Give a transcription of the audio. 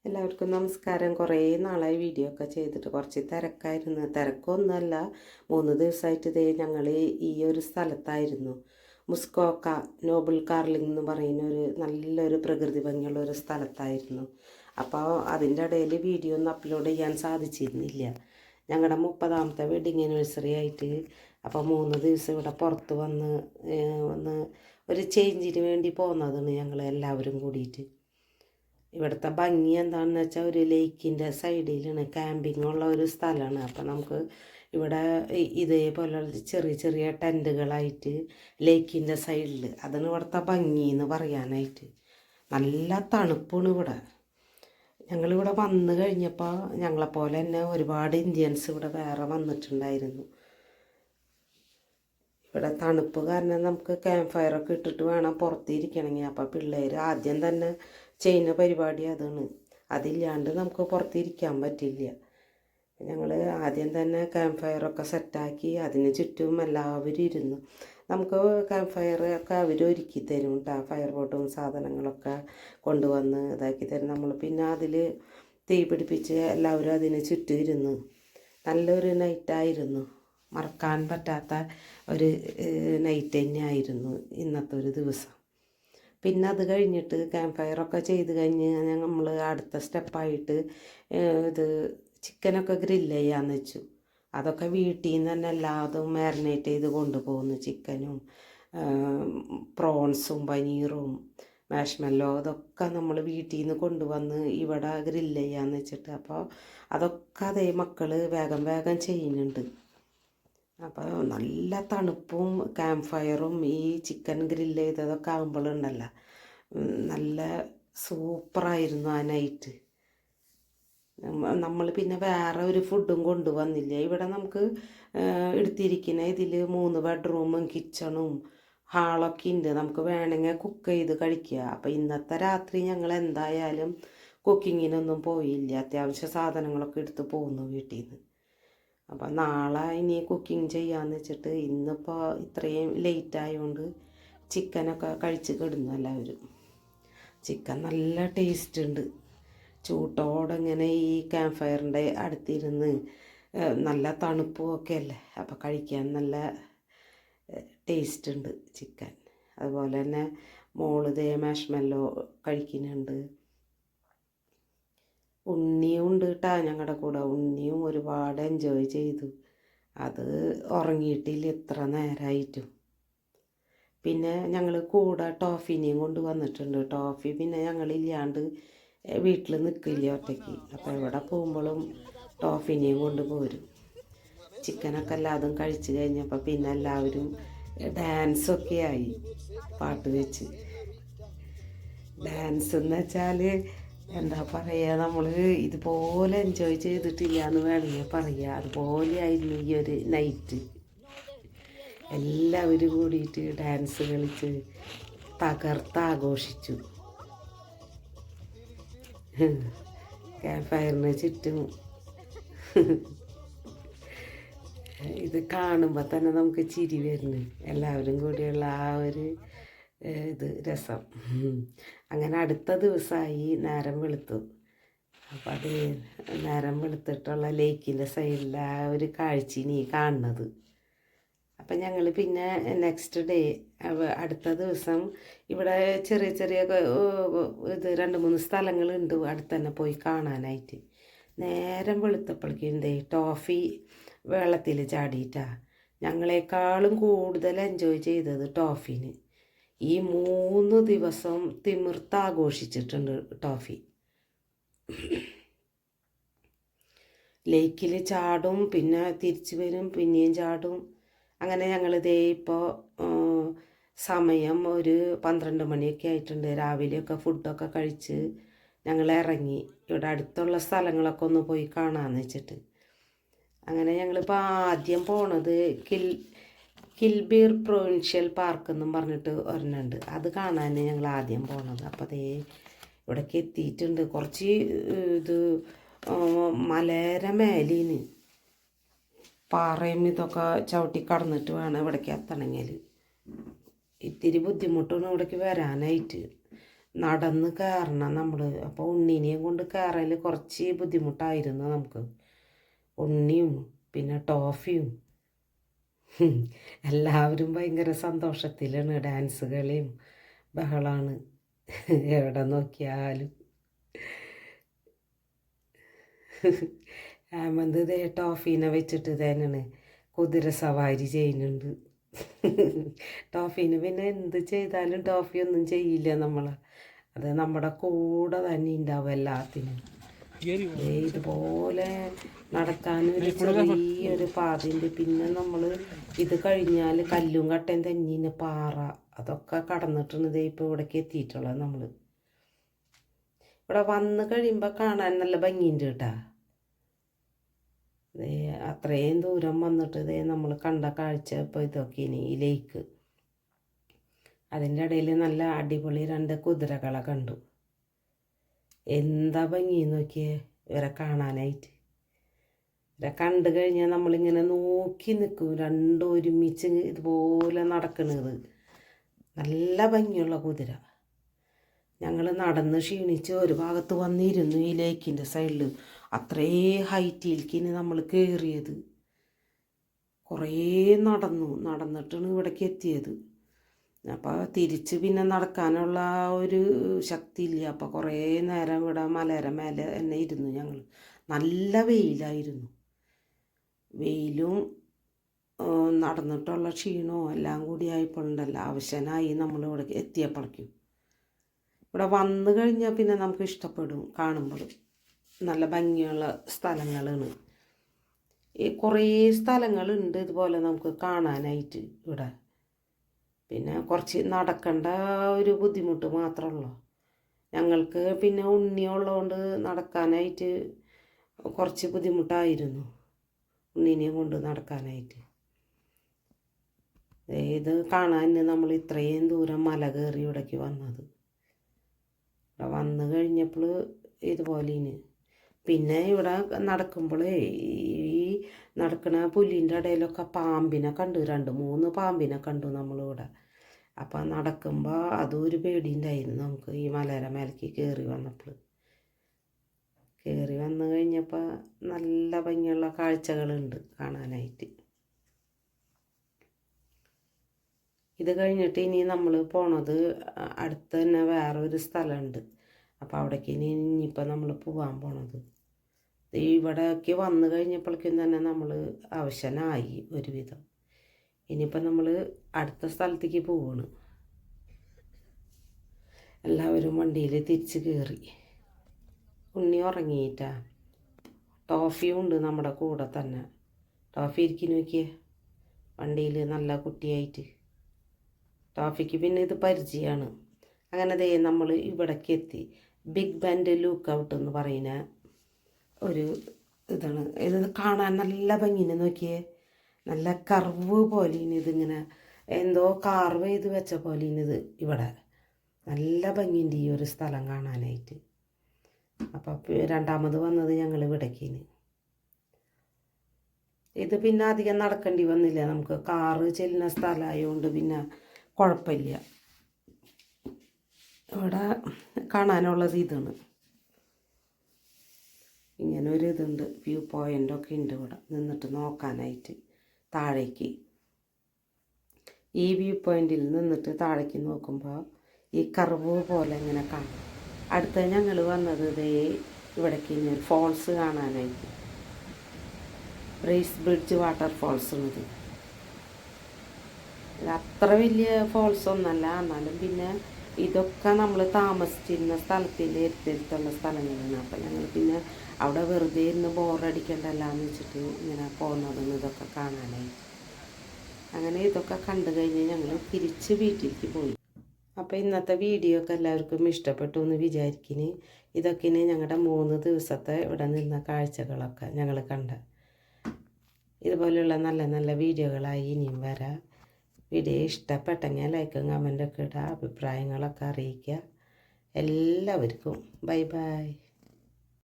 എല്ലാവർക്കും നമസ്കാരം. കുറേ നാളായി വീഡിയോ ഒക്കെ ചെയ്തിട്ട് കുറച്ച് തിരക്കായിരുന്നു. തിരക്കൊന്നുമല്ല, 3 ദിവസമായിട്ട് ഇതേ ഞങ്ങൾ ഈ ഒരു സ്ഥലത്തായിരുന്നു. മുസ്കോക്ക നോബിൾ കാർലിംഗ് എന്ന് പറയുന്ന ഒരു നല്ലൊരു പ്രകൃതി ഭംഗിയുള്ള ഒരു സ്ഥലത്തായിരുന്നു. അപ്പോൾ അതിൻ്റെ ഇടയിൽ വീഡിയോ ഒന്നും അപ്ലോഡ് ചെയ്യാൻ സാധിച്ചിരുന്നില്ല. ഞങ്ങളുടെ 30ാമത്തെ വെഡിങ് ആനിവേഴ്സറി ആയിട്ട് അപ്പോൾ 3 ദിവസം ഇവിടെ പുറത്ത് വന്ന് ഒരു ചേഞ്ചിന് വേണ്ടി പോകുന്നതാണ് ഞങ്ങൾ എല്ലാവരും കൂടിയിട്ട്. ഇവിടുത്തെ ഭംഗി എന്താണെന്ന് വെച്ചാൽ ഒരു ലേക്കിൻ്റെ സൈഡിലാണ് ക്യാമ്പിംഗ് ഉള്ള ഒരു സ്ഥലമാണ്. അപ്പോൾ നമുക്ക് ഇവിടെ ഇതേപോലെ ചെറിയ ചെറിയ ടെൻറ്റുകളായിട്ട് ലേക്കിൻ്റെ സൈഡിൽ, അതാണ് ഇവിടുത്തെ ഭംഗി എന്ന് പറയാനായിട്ട്. നല്ല തണുപ്പാണ് ഇവിടെ. ഞങ്ങളിവിടെ വന്നു കഴിഞ്ഞപ്പോൾ ഞങ്ങളെപ്പോലെ തന്നെ ഒരുപാട് ഇന്ത്യൻസ് ഇവിടെ വേറെ വന്നിട്ടുണ്ടായിരുന്നു. ഇവിടെ തണുപ്പ് കാരണം നമുക്ക് ക്യാമ്പ് ഫയറൊക്കെ ഇട്ടിട്ട് വേണം പുറത്തിരിക്കണമെങ്കിൽ. അപ്പോൾ പിള്ളേർ ആദ്യം തന്നെ ചെയ്യുന്ന പരിപാടി അതാണ്. അതില്ലാണ്ട് നമുക്ക് പുറത്തിരിക്കാൻ പറ്റില്ല. ഞങ്ങൾ ആദ്യം തന്നെ ക്യാമ്പ് ഫയറൊക്കെ സെറ്റാക്കി അതിന് ചുറ്റും എല്ലാവരും ഇരുന്നു. നമുക്ക് ക്യാമ്പ് ഫയറൊക്കെ അവർ ഒരുക്കി തരും കേട്ടോ. ഫയർ ബോട്ടും സാധനങ്ങളൊക്കെ കൊണ്ടുവന്ന് ഇതാക്കി തരും. നമ്മൾ പിന്നെ അതിൽ തീ പിടിപ്പിച്ച് എല്ലാവരും അതിന് ചുറ്റും ഇരുന്നു. നല്ലൊരു നൈറ്റായിരുന്നു. മറക്കാൻ പറ്റാത്ത ഒരു നൈറ്റ് തന്നെയായിരുന്നു ഇന്നത്തെ ഒരു ദിവസം. പിന്നെ അത് കഴിഞ്ഞിട്ട് ക്യാമ്പ് ഫയറൊക്കെ ചെയ്ത് കഴിഞ്ഞ് നമ്മൾ അടുത്ത സ്റ്റെപ്പായിട്ട് ഇത് ചിക്കനൊക്കെ ഗ്രില്ല് ചെയ്യാമെന്ന് വെച്ചു. അതൊക്കെ വീട്ടിൽ നിന്ന് തന്നെ എല്ലാതും മാരിനേറ്റ് ചെയ്ത് കൊണ്ടുപോകുന്നു. ചിക്കനും പ്രോൺസും പനീറും മാഷ്മെല്ലോ അതൊക്കെ നമ്മൾ വീട്ടിൽ നിന്ന് കൊണ്ടുവന്ന് ഇവിടെ ഗ്രില്ല് ചെയ്യാമെന്ന് വെച്ചിട്ട്. അപ്പോൾ അതൊക്കെ അതേ മക്കൾ വേഗം വേഗം ചെയ്യുന്നുണ്ട്. അപ്പോൾ നല്ല തണുപ്പും ക്യാമ്പ് ഫയറും ഈ ചിക്കൻ ഗ്രില്ല് ചെയ്തതൊക്കെ ആകുമ്പോഴുണ്ടല്ലോ നല്ല സൂപ്പറായിരുന്നു ആ നൈറ്റ്. നമ്മൾ പിന്നെ വേറെ ഒരു ഫുഡും കൊണ്ടുവന്നില്ല. ഇവിടെ നമുക്ക് എടുത്തിരിക്കുന്ന ഇതിൽ 3 ബെഡ്റൂമും കിച്ചണും ഹാളൊക്കെ ഉണ്ട്. നമുക്ക് വേണമെങ്കിൽ കുക്ക് ചെയ്ത് കഴിക്കുക. അപ്പോൾ ഇന്നത്തെ രാത്രി ഞങ്ങൾ എന്തായാലും കുക്കിങ്ങിനൊന്നും പോയില്ല. അത്യാവശ്യ സാധനങ്ങളൊക്കെ എടുത്ത് പോന്നു വീട്ടിൽ നിന്ന്. അപ്പോൾ നാളെ ഇനി കുക്കിംഗ് ചെയ്യാമെന്ന് വെച്ചിട്ട് ഇന്നിപ്പോൾ ഇത്രയും ലേറ്റ് ആയതുകൊണ്ട് ചിക്കനൊക്കെ കഴിച്ച് കിടന്നു എല്ലാവരും. ചിക്കൻ നല്ല ടേസ്റ്റ് ഉണ്ട്. ചൂട്ടോടെ ഇങ്ങനെ ഈ ക്യാമ്പ് ഫയറിൻ്റെ അടുത്തിരുന്ന് നല്ല തണുപ്പും ഒക്കെ അല്ലേ, അപ്പോൾ കഴിക്കാൻ നല്ല ടേസ്റ്റ് ഉണ്ട് ചിക്കൻ. അതുപോലെ തന്നെ മോളിതേ മാഷ്മെല്ലോ കഴിക്കുന്നുണ്ട്. ഉണ്ണിയും ഉണ്ട് കേട്ടോ ഞങ്ങളുടെ കൂടെ. ഉണ്ണിയും ഒരുപാട് എൻജോയ് ചെയ്തു. അത് ഉറങ്ങിയിട്ടില്ല എത്ര നേരമായിട്ടും. പിന്നെ ഞങ്ങൾ കൂടെ ടോഫിനെയും കൊണ്ട് വന്നിട്ടുണ്ട്. ടോഫി പിന്നെ ഞങ്ങളില്ലാണ്ട് വീട്ടിൽ നിൽക്കില്ല ഒറ്റയ്ക്ക്. അപ്പോൾ എവിടെ പോകുമ്പോഴും ടോഫിനെയും കൊണ്ട് പോരും. ചിക്കനൊക്കെ എല്ലാതും കഴിച്ച് കഴിഞ്ഞപ്പോൾ പിന്നെ എല്ലാവരും ഡാൻസൊക്കെ ആയി. പാട്ട് വെച്ച് ഡാൻസ് എന്ന് വെച്ചാൽ എന്താ പറയുക, നമ്മൾ ഇതുപോലെ എൻജോയ് ചെയ്തിട്ടില്ല എന്ന് വേണമെങ്കിൽ പറയുക. അതുപോലെയായിരുന്നു ഈ ഒരു നൈറ്റ്. എല്ലാവരും കൂടിയിട്ട് ഡാൻസ് കളിച്ച് തകർത്താഘോഷിച്ചു. ക്യാമ്പ് ഫയറിന് ചുറ്റും ഇത് കാണുമ്പോൾ തന്നെ നമുക്ക് ചിരി വരുന്നു. എല്ലാവരും കൂടിയുള്ള ആ ഒരു ഇത് രസം. അങ്ങനെ അടുത്ത ദിവസമായി നേരം വെളുത്തു. അപ്പം അത് നേരം വെളുത്തിട്ടുള്ള ലേക്കിൻ്റെ സൈഡിലെ ആ ഒരു കാഴ്ച ഇനി കാണുന്നത്. അപ്പം ഞങ്ങൾ പിന്നെ നെക്സ്റ്റ് ഡേ അടുത്ത ദിവസം ഇവിടെ ചെറിയ ചെറിയ ഇത് 2-3 സ്ഥലങ്ങളുണ്ട് അടുത്ത് തന്നെ പോയി കാണാനായിട്ട്. നേരം വെളുത്തപ്പോഴേക്കും ടോഫി വെള്ളത്തിൽ ചാടിയിട്ടാ. ഞങ്ങളെക്കാളും കൂടുതൽ എൻജോയ് ചെയ്തത് ടോഫിന്. ഈ 3 ദിവസം തിമിർത്താഘോഷിച്ചിട്ടുണ്ട് ടോഫി. ലേക്കിൽ ചാടും, പിന്നെ തിരിച്ചു വരും, പിന്നെയും ചാടും. അങ്ങനെ ഞങ്ങളിതേ ഇപ്പോൾ സമയം ഒരു 12 മണിയൊക്കെ ആയിട്ടുണ്ട്. രാവിലെയൊക്കെ ഫുഡൊക്കെ കഴിച്ച് ഞങ്ങൾ ഇറങ്ങി ഇവിടെ അടുത്തുള്ള സ്ഥലങ്ങളൊക്കെ ഒന്ന് പോയി കാണാമെന്ന് വെച്ചിട്ട്. അങ്ങനെ ഞങ്ങളിപ്പോൾ ആദ്യം പോണത് കിൽബീർ പ്രൊവിൻഷ്യൽ പാർക്ക് എന്നും പറഞ്ഞിട്ട് ഒരെണ്ണമുണ്ട്. അത് കാണാൻ ഞങ്ങൾ ആദ്യം പോണത്. അപ്പോൾ അതേ ഇവിടേക്ക് എത്തിയിട്ടുണ്ട്. കുറച്ച് ഇത് മലര മേലീന് പാറയും ഇതൊക്കെ ചവിട്ടി കടന്നിട്ട് വേണം ഇവിടേക്ക് എത്തണമെങ്കിൽ. ഇത്തിരി ബുദ്ധിമുട്ടാണ് ഇവിടേക്ക് വരാനായിട്ട്. നടന്ന് കയറണം നമ്മൾ. അപ്പോൾ ഉണ്ണീനെയും കൊണ്ട് കയറൽ കുറച്ച് ബുദ്ധിമുട്ടായിരുന്നു നമുക്ക്. ഉണ്ണിയും പിന്നെ ടോഫിയും എല്ലാവരും ഭയങ്കര സന്തോഷത്തിലാണ്. ഡാൻസ് കളിയും ബഹളമാണ് എവിടെ നോക്കിയാലും. ആമന്ത് ഇതേ ടോഫീനെ വെച്ചിട്ട് തന്നെയാണ് കുതിര സവാരി ചെയ്യുന്നുണ്ട്. ടോഫീന് പിന്നെ എന്ത് ചെയ്താലും ടോഫി ഒന്നും ചെയ്യില്ല നമ്മളെ. അത് നമ്മുടെ കൂടെ തന്നെ ഉണ്ടാവും എല്ലാത്തിനും. ഇതുപോലെ നടക്കാനൊരു ചെറിയൊരു പാതയുണ്ട്. പിന്നെ നമ്മൾ ഇത് കഴിഞ്ഞാൽ കല്ലും കട്ടയും തന്നീന് പാറ അതൊക്കെ കടന്നിട്ടുണ്ട്. ഇതേ ഇപ്പോൾ ഇവിടേക്ക് എത്തിയിട്ടുള്ളത്. നമ്മൾ ഇവിടെ വന്ന് കഴിയുമ്പോൾ കാണാൻ നല്ല ഭംഗിയുണ്ട് കേട്ടാ. അത്രയും ദൂരം വന്നിട്ട് ഇതേ നമ്മൾ കണ്ട കാഴ്ച ഇപ്പോൾ ഇതൊക്കെ ഇനി ഈ ലേക്ക്. അതിൻ്റെ ഇടയിൽ നല്ല അടിപൊളി 2 കുതിരകളെ കണ്ടു. എന്താ ഭംഗി നോക്കിയേ ഇവരെ കാണാനായിട്ട്. ഇവരെ കണ്ടു കഴിഞ്ഞാൽ നമ്മളിങ്ങനെ നോക്കി നിൽക്കും. രണ്ടും ഒരുമിച്ച് ഇതുപോലെ നടക്കണത്. നല്ല ഭംഗിയുള്ള കുതിര. ഞങ്ങൾ നടന്ന് ക്ഷീണിച്ച് ഒരു ഭാഗത്ത് വന്നിരുന്നു ഈ ലേക്കിൻ്റെ സൈഡിൽ. അത്രേ ഹൈറ്റിലേക്കിന് നമ്മൾ കയറിയത്. കുറേ നടന്നിട്ടാണ് ഇവിടേക്ക് എത്തിയത്. അപ്പോൾ തിരിച്ച് പിന്നെ നടക്കാനുള്ള ഒരു ശക്തി ഇല്ല. അപ്പോൾ കുറേ നേരം ഇവിടെ മലയുടെ മേലെ തന്നെ ഇരുന്നു ഞങ്ങൾ. നല്ല വെയിലായിരുന്നു. വെയിലും നടന്നിട്ടുള്ള ക്ഷീണവും എല്ലാം കൂടി ആയപ്പോഴുണ്ടല്ലോ അവശനായി നമ്മളിവിടെ എത്തിയപ്പോഴേക്കും. ഇവിടെ വന്നു കഴിഞ്ഞാൽ പിന്നെ നമുക്ക് ഇഷ്ടപ്പെടും കാണുമ്പോൾ. നല്ല ഭംഗിയുള്ള സ്ഥലങ്ങളാണ്. ഈ കുറേ സ്ഥലങ്ങളുണ്ട് ഇതുപോലെ നമുക്ക് കാണാനായിട്ട് ഇവിടെ. പിന്നെ കുറച്ച് നടക്കേണ്ട ഒരു ബുദ്ധിമുട്ട് മാത്രമുള്ളൂ ഞങ്ങൾക്ക്. പിന്നെ ഉണ്ണിയുള്ളതുകൊണ്ട് നടക്കാനായിട്ട് കുറച്ച് ബുദ്ധിമുട്ടായിരുന്നു ഉണ്ണീനെയും കൊണ്ട് നടക്കാനായിട്ട്. ഇത് കാണാൻ നമ്മൾ ഇത്രയും ദൂരം മല കയറി ഇവിടേക്ക് വന്നത്. ഇവിടെ വന്നു കഴിഞ്ഞപ്പോൾ ഇതുപോലെയാണ്. പിന്നെ ഇവിടെ നടക്കുമ്പോൾ ഈ നടക്കുന്ന പുല്ലിൻ്റെ ഇടയിലൊക്കെ പാമ്പിനെ കണ്ടു. 2-3 പാമ്പിനെ കണ്ടു നമ്മളിവിടെ. അപ്പം നടക്കുമ്പോൾ അതും ഒരു പേടിയുണ്ടായിരുന്നു നമുക്ക്. ഈ മലയുടെ മേലേക്ക് കയറി വന്നപ്പോൾ. കയറി വന്നു കഴിഞ്ഞപ്പോൾ നല്ല ഭംഗിയുള്ള കാഴ്ചകളുണ്ട് കാണാനായിട്ട്. ഇത് കഴിഞ്ഞിട്ട് ഇനി നമ്മൾ പോണത് അടുത്ത് തന്നെ വേറൊരു സ്ഥലമുണ്ട്. അപ്പോൾ അവിടേക്ക് ഇനിയിപ്പോൾ നമ്മൾ പോകാൻ പോണത്. ഇവിടേക്ക് വന്നു കഴിഞ്ഞപ്പോഴേക്കും തന്നെ നമ്മൾ അവശനായി ഒരുവിധം. ഇനിയിപ്പോൾ നമ്മൾ അടുത്ത സ്ഥലത്തേക്ക് പോവാണ്. എല്ലാവരും വണ്ടിയിൽ തിരിച്ച് കയറി. ഉണ്ണി ഉറങ്ങിയിട്ടാ. ടോഫിയും ഉണ്ട് നമ്മുടെ കൂടെ തന്നെ. ടോഫി ഇരിക്കുന്നു നോക്കിയേ വണ്ടിയിൽ നല്ല കുട്ടിയായിട്ട്. ടോഫിക്ക് പിന്നെ ഇത് പരിചയമാണ്. അങ്ങനെ ദേ നമ്മൾ ഇവിടേക്ക് എത്തി. ബിഗ് ബാൻഡ് ലുക്ക് ഔട്ട് എന്ന് പറയുന്ന ഒരു ഇതാണ്. ഇത് കാണാൻ നല്ല ഭംഗിനെ നോക്കിയേ. നല്ല കർവ് പോലെയാണ് ഇതിങ്ങനെ എന്തോ കാർവ് ചെയ്ത് വെച്ച പോലെയാണ് ഇത്. ഇവിടെ നല്ല ഭംഗിയുണ്ട് ഈ ഒരു സ്ഥലം കാണാനായിട്ട്. അപ്പോൾ രണ്ടാമത് വന്നത് ഞങ്ങൾ ഇവിടേക്കിന്. ഇത് പിന്നെ അധികം നടക്കേണ്ടി വന്നില്ല. നമുക്ക് കാറ് ചെല്ലുന്ന സ്ഥലമായതുകൊണ്ട് പിന്നെ കുഴപ്പമില്ല. ഇവിടെ കാണാനുള്ളത് ഇതാണ്. ഇങ്ങനെ ഒരു ഇതുണ്ട്, വ്യൂ പോയിൻ്റൊക്കെ ഉണ്ട് ഇവിടെ നിന്നിട്ട് നോക്കാനായിട്ട്. താഴേക്ക് ഈ വ്യൂ പോയിൻറ്റിൽ നിന്നിട്ട് താഴേക്ക് നോക്കുമ്പോൾ ഈ കർവ് പോലെ ഇങ്ങനെ കാണാം. അടുത്ത ഞങ്ങൾ വന്നത് ഇതേ ഇവിടേക്ക് ഇനി ഒരു ഫോൾസ് കാണാനായിട്ട്. ബ്രേസ് ബ്രിഡ്ജ് വാട്ടർ ഫോൾസ് ഇത്. ഇത് അത്ര വലിയ ഫോൾസ് ഒന്നല്ല, എന്നാലും പിന്നെ ഇതൊക്കെ നമ്മൾ താമസിച്ചിരുന്ന സ്ഥലത്തിൻ്റെ അടുത്തുള്ള സ്ഥലങ്ങളാണ്. അപ്പം ഞങ്ങൾ പിന്നെ അവിടെ വെറുതെ ഇരുന്ന് ബോറടിക്കണ്ടല്ലോ എന്ന് വെച്ചിട്ട് ഇങ്ങനെ പോകുന്നതെന്ന് ഇതൊക്കെ കാണാനായിട്ട്. അങ്ങനെ ഇതൊക്കെ കണ്ടു കഴിഞ്ഞ് ഞങ്ങൾ തിരിച്ച് വീട്ടിലേക്ക് പോയി. അപ്പോൾ ഇന്നത്തെ വീഡിയോ ഒക്കെ എല്ലാവർക്കും ഇഷ്ടപ്പെട്ടു എന്ന് വിചാരിക്കുന്നു. ഇതൊക്കെയാണ് ഞങ്ങളുടെ 3 ദിവസത്തെ ഇവിടെ നിന്ന കാഴ്ചകളൊക്കെ ഞങ്ങൾ കണ്ട. ഇതുപോലെയുള്ള നല്ല നല്ല വീഡിയോകളായി ഇനിയും വരാം. വീഡിയോ ഇഷ്ടപ്പെട്ടെങ്കിൽ ലൈക്കും കമൻറ്റൊക്കെ ഇടുക, അഭിപ്രായങ്ങളൊക്കെ അറിയിക്കുക. എല്ലാവർക്കും ബൈ ബൈ.